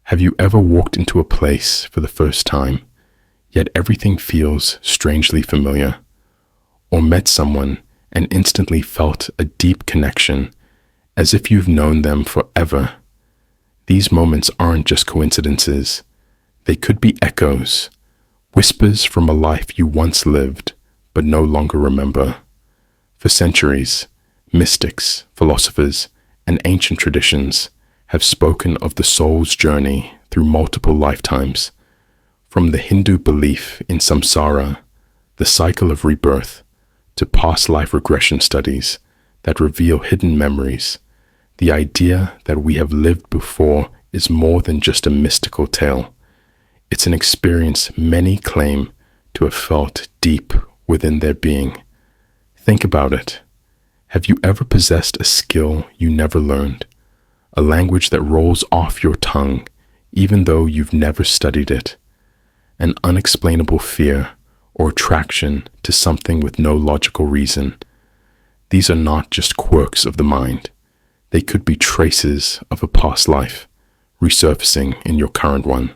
Have you ever walked into a place for the first time, yet everything feels strangely familiar? Or met someone and instantly felt a deep connection, as if you've known them forever? These moments aren't just coincidences. They could be echoes, whispers from a life you once lived but no longer remember. For centuries, mystics, philosophers, and ancient traditions have spoken of the soul's journey through multiple lifetimes. From the Hindu belief in samsara, the cycle of rebirth, to past life regression studies that reveal hidden memories, the idea that we have lived before is more than just a mystical tale. It's an experience many claim to have felt deep within their being. Think about it. Have you ever possessed a skill you never learned? A language that rolls off your tongue even though you've never studied it? An unexplainable fear or attraction to something with no logical reason? These are not just quirks of the mind. They could be traces of a past life resurfacing in your current one.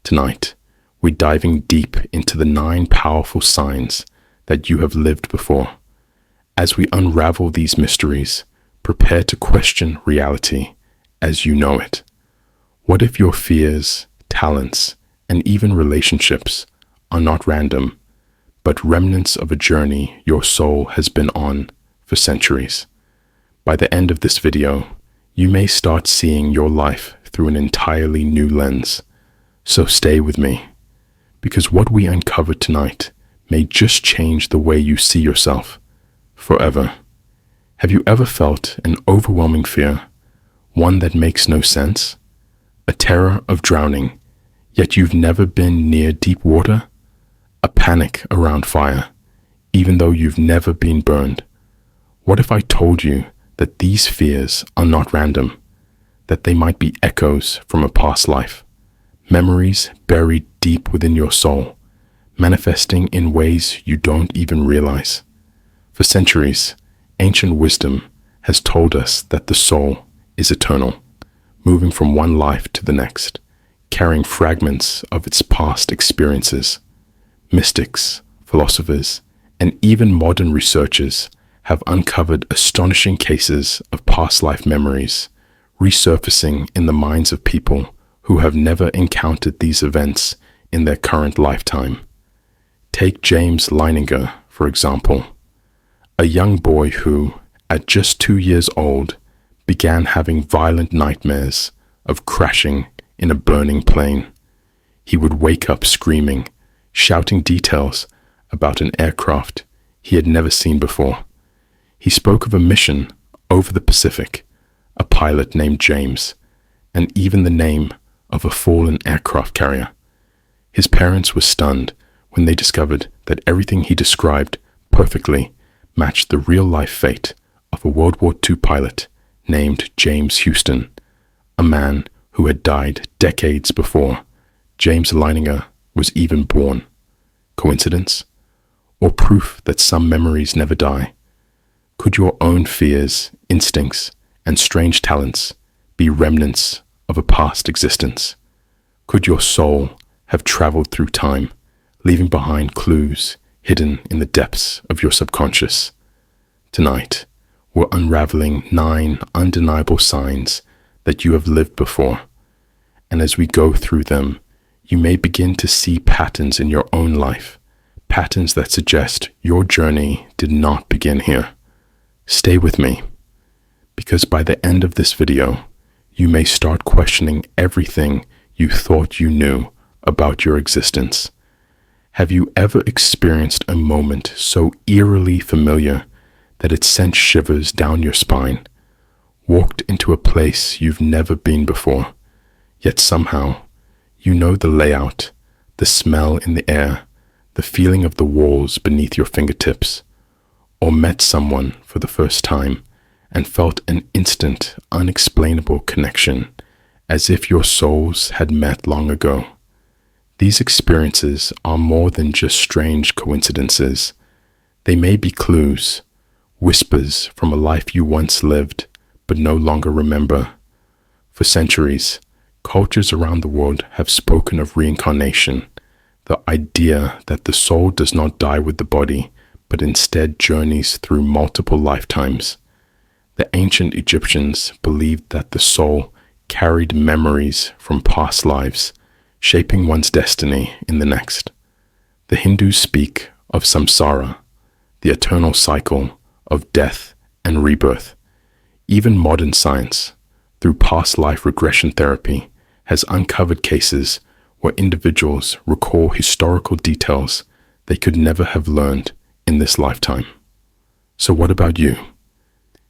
Tonight, we're diving deep into the 9 powerful signs that you have lived before. As we unravel these mysteries, prepare to question reality as you know it. What if your fears, talents, and even relationships are not random, but remnants of a journey your soul has been on for centuries? By the end of this video, you may start seeing your life through an entirely new lens. So stay with me, because what we uncover tonight may just change the way you see yourself forever. Have you ever felt an overwhelming fear, one that makes no sense? A terror of drowning, yet you've never been near deep water? A panic around fire, even though you've never been burned? What if I told you that these fears are not random, that they might be echoes from a past life, memories buried deep within your soul, manifesting in ways you don't even realize? For centuries, ancient wisdom has told us that the soul is eternal, moving from one life to the next, carrying fragments of its past experiences. Mystics, philosophers, and even modern researchers have uncovered astonishing cases of past life memories resurfacing in the minds of people who have never encountered these events in their current lifetime. Take James Leininger, for example, a young boy who, at just 2 years old, began having violent nightmares of crashing in a burning plane. He would wake up screaming, shouting details about an aircraft he had never seen before. He spoke of a mission over the Pacific, a pilot named James, and even the name of a fallen aircraft carrier. His parents were stunned when they discovered that everything he described perfectly matched the real-life fate of a World War II pilot named James Houston, a man who had died decades before James Leininger was even born. Coincidence? Or proof that some memories never die? Could your own fears, instincts, and strange talents be remnants of a past existence? Could your soul have traveled through time, leaving behind clues hidden in the depths of your subconscious? Tonight, we're unraveling 9 undeniable signs that you have lived before. And as we go through them, you may begin to see patterns in your own life, patterns that suggest your journey did not begin here. Stay with me, because by the end of this video, you may start questioning everything you thought you knew about your existence. Have you ever experienced a moment so eerily familiar that it sent shivers down your spine? Walked into a place you've never been before, yet somehow you know the layout, the smell in the air, the feeling of the walls beneath your fingertips? Or met someone for the first time and felt an instant, unexplainable connection, as if your souls had met long ago? These experiences are more than just strange coincidences. They may be clues, whispers from a life you once lived but no longer remember. For centuries, Cultures around the world have spoken of reincarnation, the idea that the soul does not die with the body, but instead journeys through multiple lifetimes. The ancient Egyptians believed that the soul carried memories from past lives, shaping one's destiny in the next. The Hindus speak of samsara, the eternal cycle of death and rebirth. Even modern science, through past life regression therapy, has uncovered cases where individuals recall historical details they could never have learned in this lifetime. So what about you?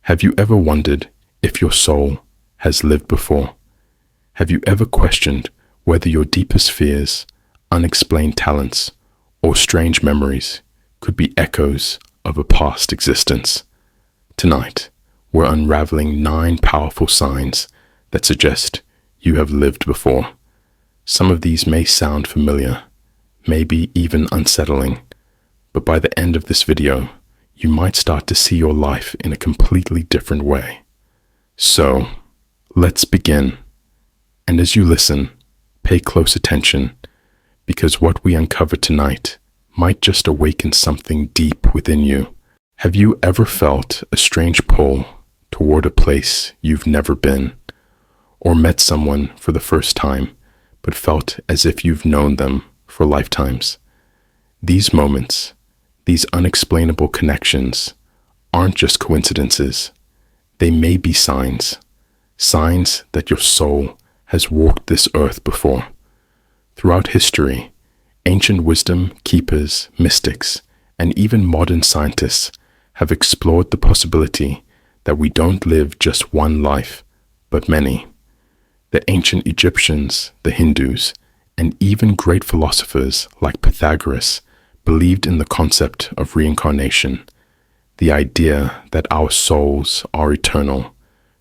Have you ever wondered if your soul has lived before? Have you ever questioned whether your deepest fears, unexplained talents, or strange memories could be echoes of a past existence? Tonight, we're unraveling 9 powerful signs that suggest you have lived before. Some of these may sound familiar, maybe even unsettling, but by the end of this video, you might start to see your life in a completely different way. So, let's begin. And as you listen, pay close attention, because what we uncover tonight might just awaken something deep within you. Have you ever felt a strange pull toward a place you've never been, or met someone for the first time, but felt as if you've known them for lifetimes? These moments, these unexplainable connections, aren't just coincidences. They may be signs that your soul has walked this earth before. Throughout history, ancient wisdom keepers, mystics, and even modern scientists have explored the possibility that we don't live just one life, but many. The ancient Egyptians, the Hindus, and even great philosophers like Pythagoras believed in the concept of reincarnation, the idea that our souls are eternal,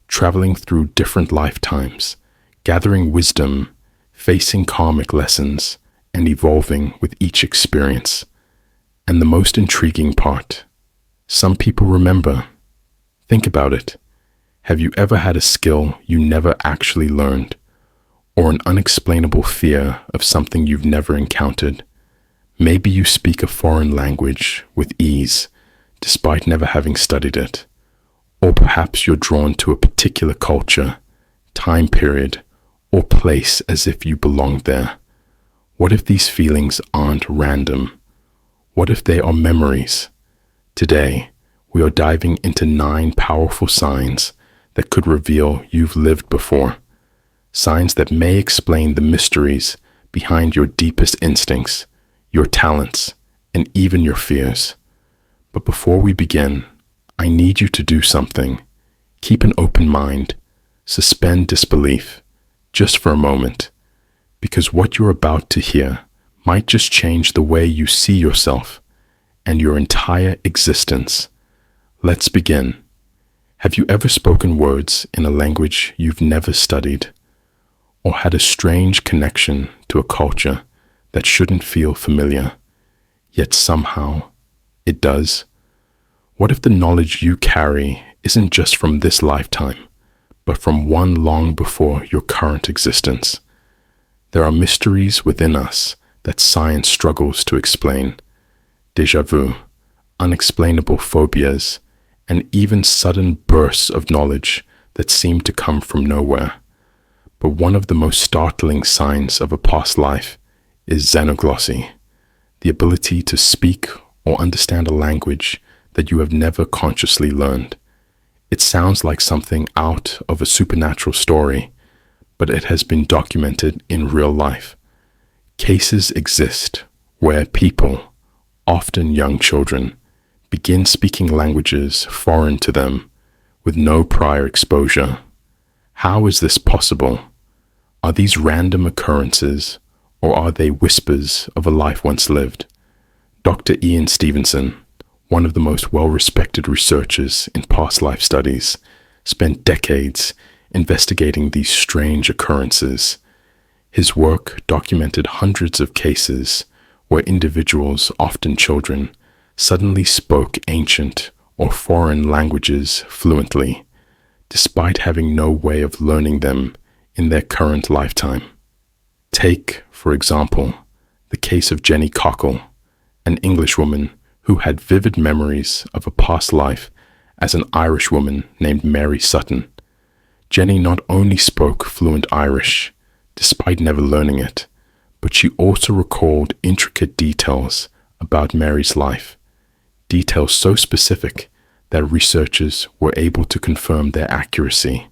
traveling through different lifetimes, gathering wisdom, facing karmic lessons, and evolving with each experience. And the most intriguing part, some people remember. Think about it. Have you ever had a skill you never actually learned, or an unexplainable fear of something you've never encountered? Maybe you speak a foreign language with ease, despite never having studied it. Or perhaps you're drawn to a particular culture, time period, or place as if you belonged there. What if these feelings aren't random? What if they are memories? Today, we are diving into 9 powerful signs that could reveal you've lived before. Signs that may explain the mysteries behind your deepest instincts, your talents, and even your fears. But before we begin, I need you to do something. Keep an open mind. Suspend disbelief, just for a moment, because what you're about to hear might just change the way you see yourself and your entire existence. Let's begin. Have you ever spoken words in a language you've never studied, or had a strange connection to a culture that shouldn't feel familiar, yet somehow it does? What if the knowledge you carry isn't just from this lifetime, but from one long before your current existence? There are mysteries within us that science struggles to explain. Déjà vu, unexplainable phobias, and even sudden bursts of knowledge that seem to come from nowhere. But one of the most startling signs of a past life is xenoglossy, the ability to speak or understand a language that you have never consciously learned. It sounds like something out of a supernatural story, but it has been documented in real life. Cases exist where people, often young children, begin speaking languages foreign to them with no prior exposure. How is this possible? Are these random occurrences, or are they whispers of a life once lived? Dr. Ian Stevenson, one of the most well-respected researchers in past life studies, spent decades investigating these strange occurrences. His work documented hundreds of cases where individuals, often children, suddenly spoke ancient or foreign languages fluently, despite having no way of learning them in their current lifetime. Take, for example, the case of Jenny Cockle, an Englishwoman who had vivid memories of a past life as an Irish woman named Mary Sutton. Jenny not only spoke fluent Irish, despite never learning it, but she also recalled intricate details about Mary's life, details so specific that researchers were able to confirm their accuracy.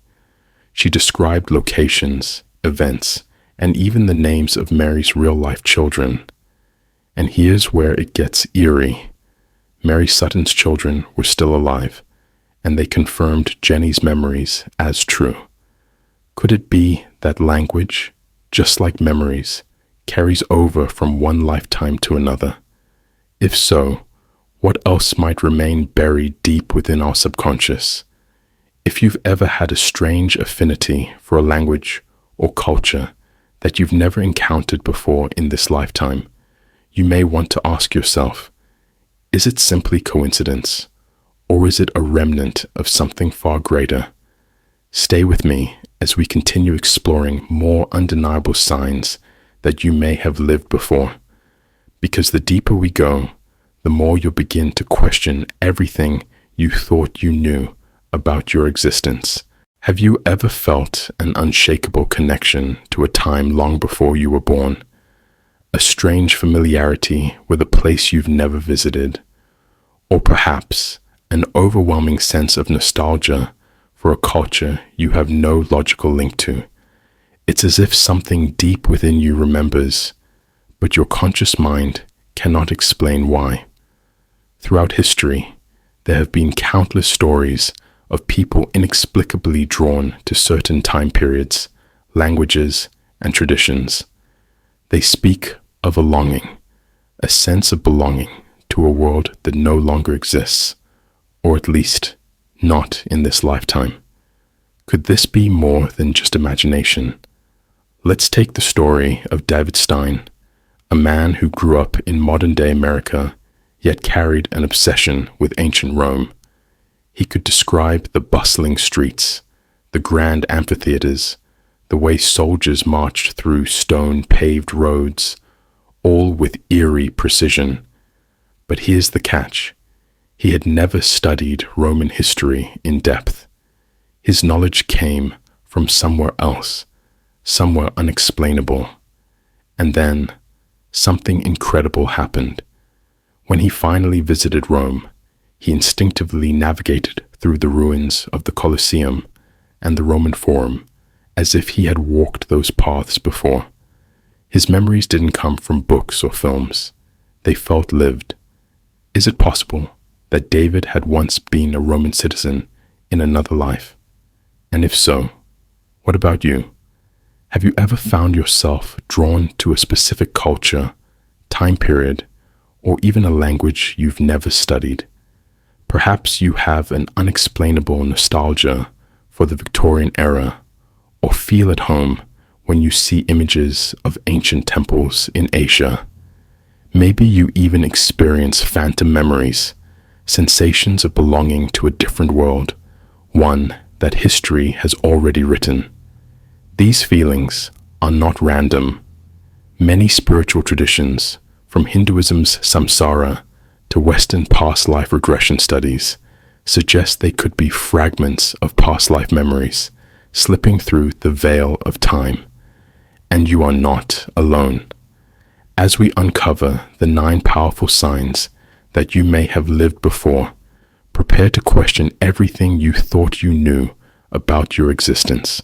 She described locations, events, and even the names of Mary's real-life children. And here's where it gets eerie. Mary Sutton's children were still alive, and they confirmed Jenny's memories as true. Could it be that language, just like memories, carries over from one lifetime to another? If so, what else might remain buried deep within our subconscious? If you've ever had a strange affinity for a language or culture that you've never encountered before in this lifetime, you may want to ask yourself, is it simply coincidence, or is it a remnant of something far greater? Stay with me as we continue exploring more undeniable signs that you may have lived before, because the deeper we go, the more you'll begin to question everything you thought you knew about your existence. Have you ever felt an unshakable connection to a time long before you were born? A strange familiarity with a place you've never visited? Or perhaps an overwhelming sense of nostalgia for a culture you have no logical link to? It's as if something deep within you remembers, but your conscious mind cannot explain why. Throughout history, there have been countless stories of people inexplicably drawn to certain time periods, languages, and traditions. They speak of a longing, a sense of belonging to a world that no longer exists, or at least not in this lifetime. Could this be more than just imagination? Let's take the story of David Stein, a man who grew up in modern-day America, yet carried an obsession with ancient Rome. He could describe the bustling streets, the grand amphitheaters, the way soldiers marched through stone-paved roads, all with eerie precision. But here's the catch. He had never studied Roman history in depth. His knowledge came from somewhere else, somewhere unexplainable. And then, something incredible happened. When he finally visited Rome, he instinctively navigated through the ruins of the Colosseum and the Roman Forum as if he had walked those paths before. His memories didn't come from books or films. They felt lived. Is it possible that David had once been a Roman citizen in another life? And if so, what about you? Have you ever found yourself drawn to a specific culture, time period, or even a language you've never studied? Perhaps you have an unexplainable nostalgia for the Victorian era, or feel at home when you see images of ancient temples in Asia. Maybe you even experience phantom memories, sensations of belonging to a different world, one that history has already written. These feelings are not random. Many spiritual traditions, from Hinduism's samsara to Western past life regression studies, suggest they could be fragments of past life memories slipping through the veil of time. And you are not alone. As we uncover the 9 powerful signs that you may have lived before, prepare to question everything you thought you knew about your existence.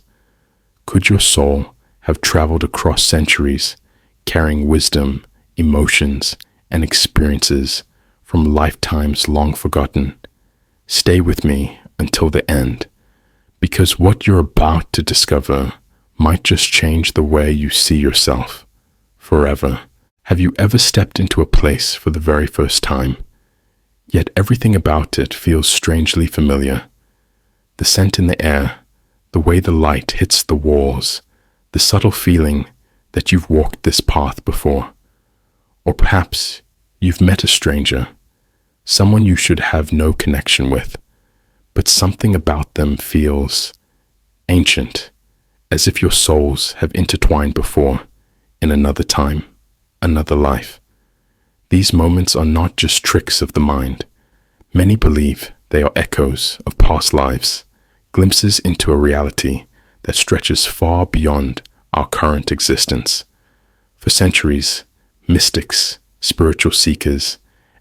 Could your soul have traveled across centuries, carrying wisdom, emotions, and experiences from lifetimes long forgotten? Stay with me until the end, because what you're about to discover might just change the way you see yourself forever. Have you ever stepped into a place for the very first time, yet everything about it feels strangely familiar? The scent in the air, the way the light hits the walls, the subtle feeling that you've walked this path before. Or perhaps you've met a stranger, someone you should have no connection with, but something about them feels ancient, as if your souls have intertwined before, in another time, another life. These moments are not just tricks of the mind. Many believe they are echoes of past lives, glimpses into a reality that stretches far beyond our current existence. For centuries, mystics, spiritual seekers,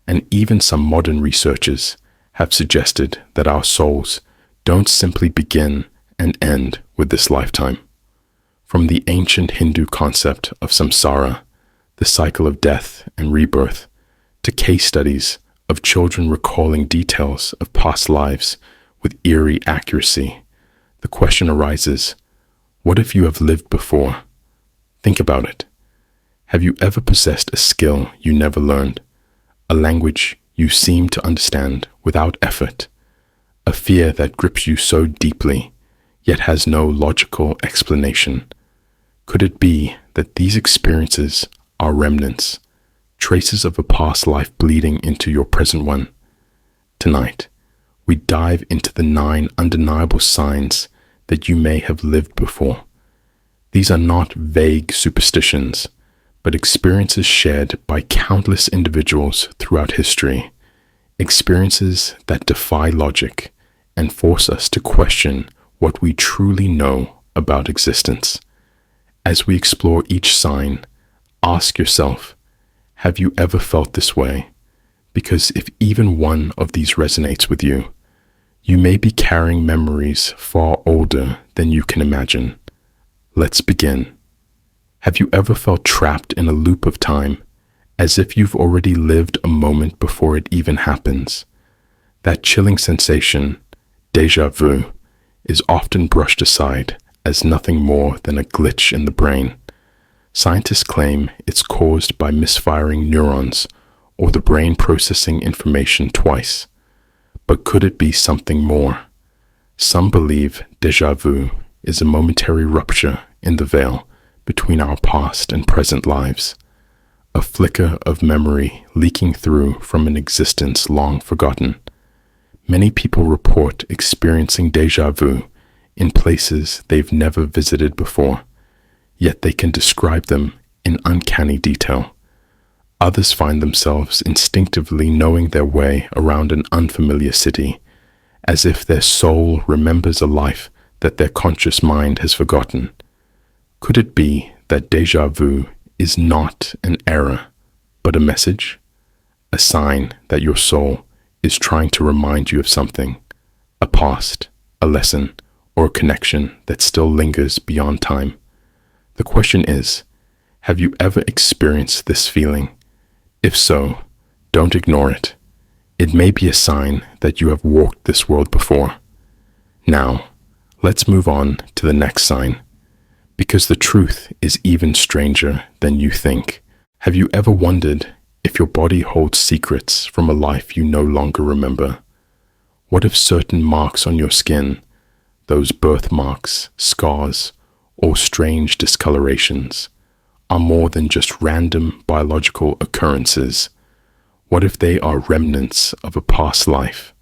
and even some modern researchers have suggested that our souls don't simply begin and end with this lifetime. From the ancient Hindu concept of samsara, the cycle of death and rebirth, to case studies of children recalling details of past lives with eerie accuracy, the question arises, what if you have lived before? Think about it. Have you ever possessed a skill you never learned, a language you seem to understand without effort, a fear that grips you so deeply, yet has no logical explanation? Could it be that these experiences are remnants, traces of a past life bleeding into your present one? Tonight, we dive into the 9 undeniable signs that you may have lived before. These are not vague superstitions, but experiences shared by countless individuals throughout history, experiences that defy logic and force us to question what we truly know about existence. As we explore each sign, ask yourself, have you ever felt this way? Because if even one of these resonates with you, you may be carrying memories far older than you can imagine. Let's begin. Have you ever felt trapped in a loop of time, as if you've already lived a moment before it even happens? That chilling sensation, déjà vu, is often brushed aside as nothing more than a glitch in the brain. Scientists claim it's caused by misfiring neurons or the brain processing information twice. But could it be something more? Some believe déjà vu is a momentary rupture in the veil between our past and present lives, a flicker of memory leaking through from an existence long forgotten. Many people report experiencing déjà vu in places they've never visited before, yet they can describe them in uncanny detail. Others find themselves instinctively knowing their way around an unfamiliar city, as if their soul remembers a life that their conscious mind has forgotten. Could it be that déjà vu is not an error, but a message? A sign that your soul is trying to remind you of something, a past, a lesson, or a connection that still lingers beyond time? The question is, have you ever experienced this feeling? If so, don't ignore it. It may be a sign that you have walked this world before. Now, let's move on to the next sign, because the truth is even stranger than you think. Have you ever wondered if your body holds secrets from a life you no longer remember? What if certain marks on your skin, those birthmarks, scars, or strange discolorations, are more than just random biological occurrences? What if they are remnants of a past life,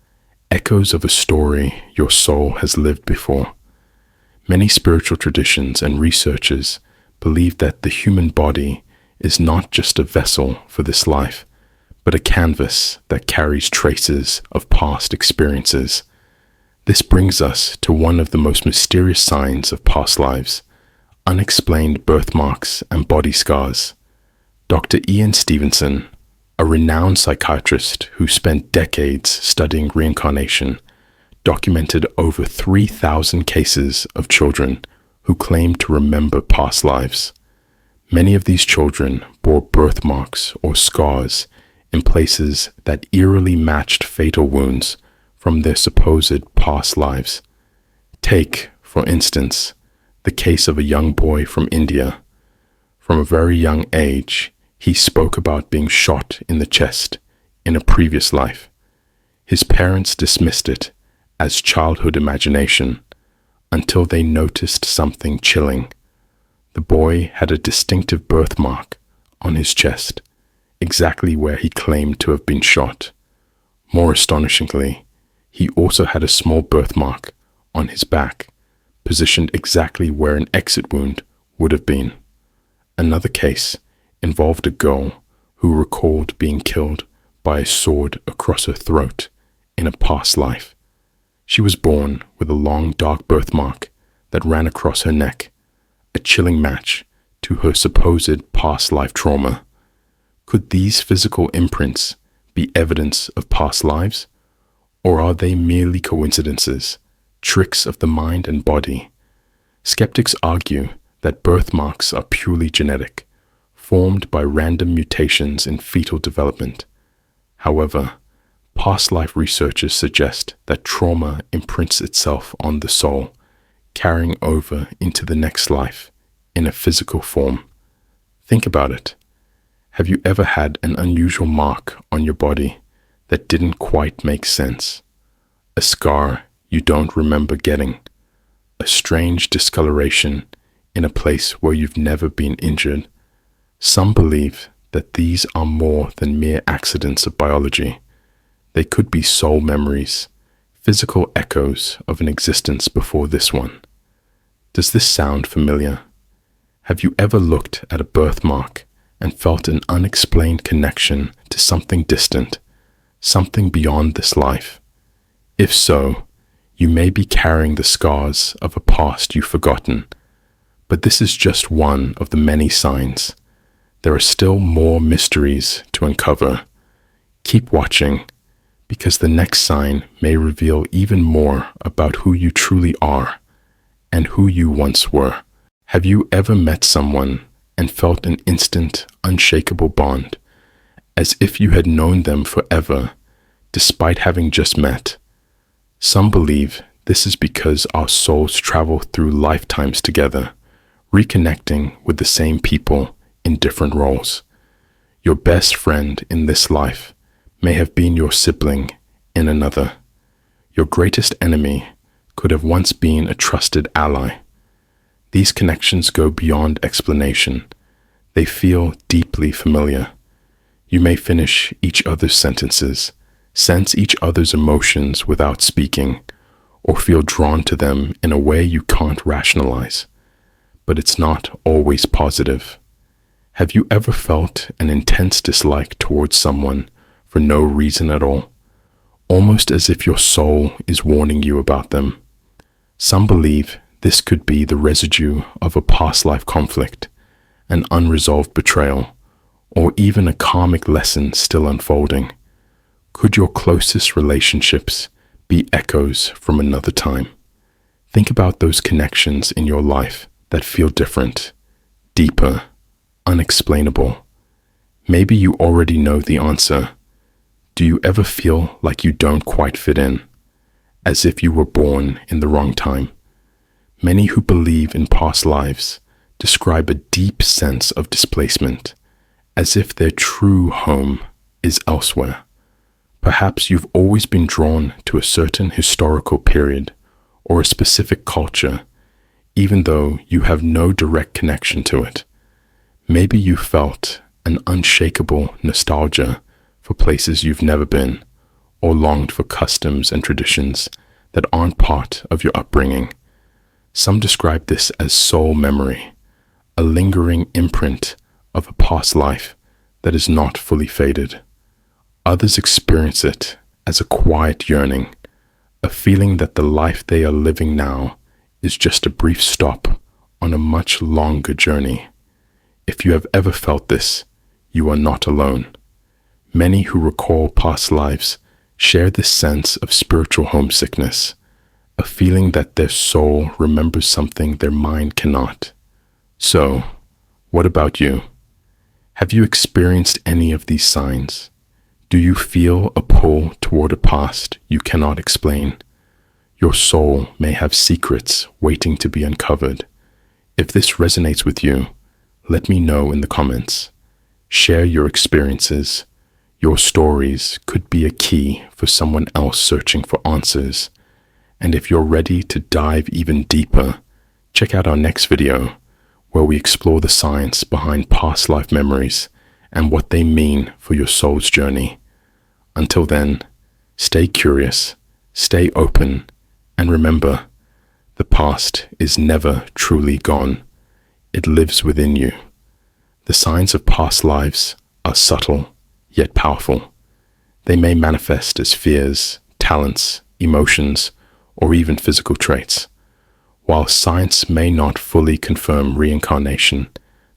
echoes of a story your soul has lived before? Many spiritual traditions and researchers believe that the human body is not just a vessel for this life, but a canvas that carries traces of past experiences. This brings us to one of the most mysterious signs of past lives: unexplained birthmarks and body scars. Dr. Ian Stevenson, a renowned psychiatrist who spent decades studying reincarnation, documented over 3,000 cases of children who claimed to remember past lives. Many of these children bore birthmarks or scars in places that eerily matched fatal wounds from their supposed past lives. Take, for instance, the case of a young boy from India. From a very young age, he spoke about being shot in the chest in a previous life. His parents dismissed it as childhood imagination until they noticed something chilling. The boy had a distinctive birthmark on his chest, exactly where he claimed to have been shot. More astonishingly, he also had a small birthmark on his back, positioned exactly where an exit wound would have been. Another case involved a girl who recalled being killed by a sword across her throat in a past life. She was born with a long dark birthmark that ran across her neck, a chilling match to her supposed past life trauma. Could these physical imprints be evidence of past lives? Or are they merely coincidences, tricks of the mind and body? Skeptics argue that birthmarks are purely genetic, formed by random mutations in fetal development. However, past life researchers suggest that trauma imprints itself on the soul, carrying over into the next life in a physical form. Think about it. Have you ever had an unusual mark on your body that didn't quite make sense? A scar you don't remember getting? A strange discoloration in a place where you've never been injured? Some believe that these are more than mere accidents of biology. They could be soul memories, physical echoes of an existence before this one. Does this sound familiar? Have you ever looked at a birthmark and felt an unexplained connection to something distant, something beyond this life? If so, you may be carrying the scars of a past you've forgotten. But this is just one of the many signs. There are still more mysteries to uncover. Keep watching, because the next sign may reveal even more about who you truly are and who you once were. Have you ever met someone and felt an instant, unshakable bond, as if you had known them forever, despite having just met? Some believe this is because our souls travel through lifetimes together, reconnecting with the same people in different roles. Your best friend in this life may have been your sibling in another. Your greatest enemy could have once been a trusted ally. These connections go beyond explanation. They feel deeply familiar. You may finish each other's sentences, sense each other's emotions without speaking, or feel drawn to them in a way you can't rationalize. But it's not always positive. Have you ever felt an intense dislike towards someone for no reason at all? Almost as if your soul is warning you about them. Some believe this could be the residue of a past life conflict, an unresolved betrayal, or even a karmic lesson still unfolding. Could your closest relationships be echoes from another time? Think about those connections in your life that feel different, deeper, unexplainable. Maybe you already know the answer. Do you ever feel like you don't quite fit in, as if you were born in the wrong time? Many who believe in past lives describe a deep sense of displacement, as if their true home is elsewhere. Perhaps you've always been drawn to a certain historical period or a specific culture, even though you have no direct connection to it. Maybe you felt an unshakable nostalgia for places you've never been, or longed for customs and traditions that aren't part of your upbringing. Some describe this as soul memory, a lingering imprint of a past life that is not fully faded. Others experience it as a quiet yearning, a feeling that the life they are living now is just a brief stop on a much longer journey. If you have ever felt this, you are not alone. Many who recall past lives share this sense of spiritual homesickness, a feeling that their soul remembers something their mind cannot. So, what about you? Have you experienced any of these signs? Do you feel a pull toward a past you cannot explain? Your soul may have secrets waiting to be uncovered. If this resonates with you, let me know in the comments. Share your experiences. Your stories could be a key for someone else searching for answers. And if you're ready to dive even deeper, check out our next video, where we explore the science behind past life memories and what they mean for your soul's journey. Until then, stay curious, stay open, and remember, The past is never truly gone. It lives within you. The signs of past lives are subtle, yet powerful. They may manifest as fears, talents, emotions, or even physical traits. While science may not fully confirm reincarnation,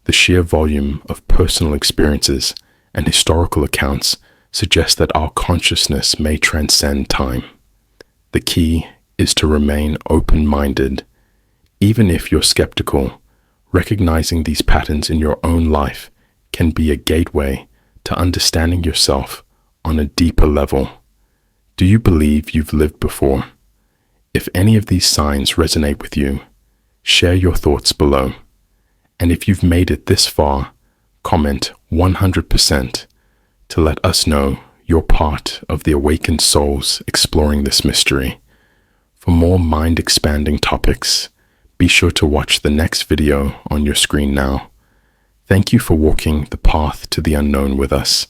the sheer volume of personal experiences and historical accounts suggest that our consciousness may transcend time. The key is to remain open-minded. Even if you're skeptical, recognizing these patterns in your own life can be a gateway to understanding yourself on a deeper level. Do you believe you've lived before? If any of these signs resonate with you, share your thoughts below. And if you've made it this far, comment 100% to let us know you're part of the awakened souls exploring this mystery. For more mind-expanding topics, be sure to watch the next video on your screen now. Thank you for walking the path to the unknown with us.